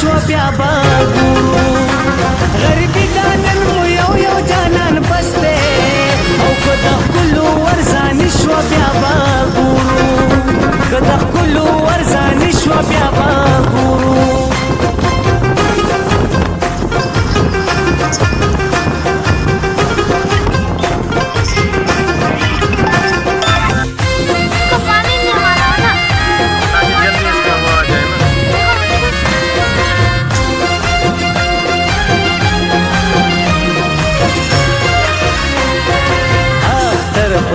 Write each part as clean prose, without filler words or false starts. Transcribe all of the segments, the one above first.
شو بیا به ګورو غریبي ګانن مو یو یو جانان بس دی او که د ښکلو ورځانې شوه بیا به ګورو که د ښکلو ورځانې شوه بیا به ګورو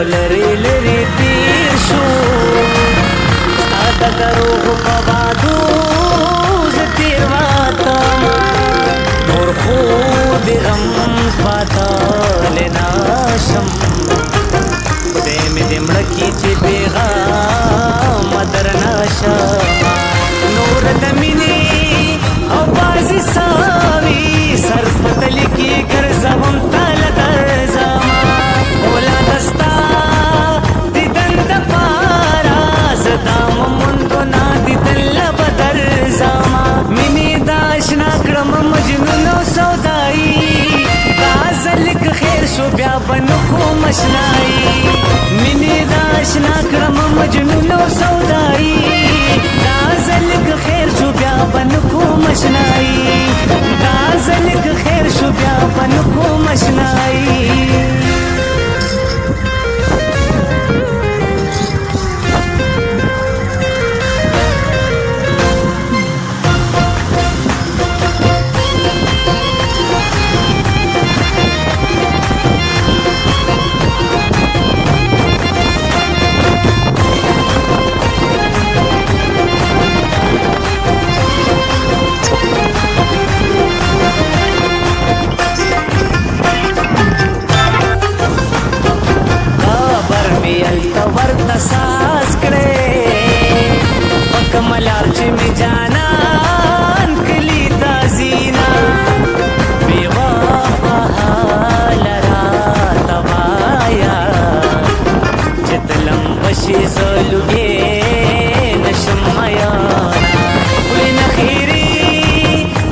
لری لری تیر شو ستا د دروغ په بادو زه تیر واتم نور خو د غم پاتلی نشم خدای مې دې مړه کړي چې بېغمه درنه شمه نور د مینې او بازي ساوي سر په تلي کې ګرځوم تاله درځمه اولاده ستا شو بیا بنکو مشنائی منی داشنا کرم مجنون و سودائی دازلک خیر شو بیا بنکو مشنائی دازلک خیر شو بیا بنکو مشنائی सास करे कमलार ची में जानन कली ताजीना बेवफा तवाया चितलम बशी ज़लुगे नशमया कुली नखीरी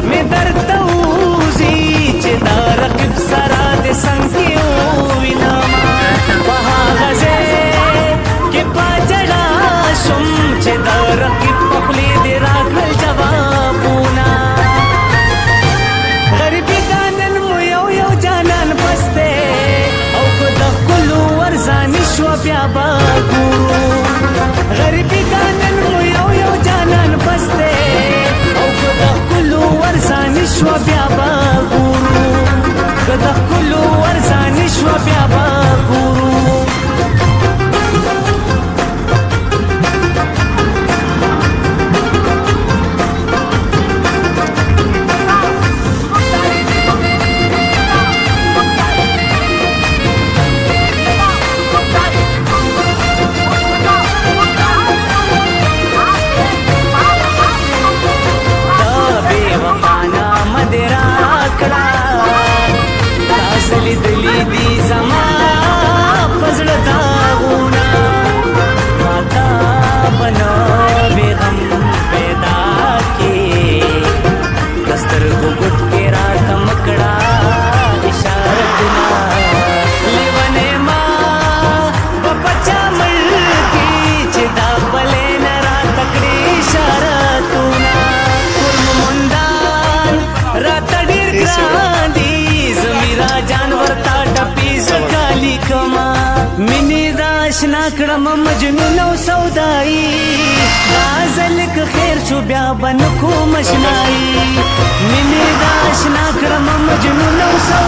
में दर्द तऊजी चिदा रक़िब सरा दे संगियो विनामा वहा गज़े रक़िब पखली दे राखल जवाबूना गरीबी गानन मु यौ यौ जानन बसते औ को د ښکلو ورځانې شوه بیا به ګورو غریبي ګانن مو یو یو جانان بسته او کو د ښکلو ورځانې شوه بیا به ګورو که د ښکلو ورځانې شوه بیا به ګورو دلی دی زما پزړه داغونه ماتا بنا بیغم پیدا کې دسترګو ګوت کې راته مکړه اشارتونه لیونه ما په پچا مړ کې چې دا بلې نه راته کړې اشارتونه قرم مندان راته ډېر ګران دي زمیرا جانور تا ټپي زکالی کما منی داشنا کړم مجنون او سودائی غازلک خیر شو بیا بنکو مشنائی منی داشنا کړم مجنون او سودائی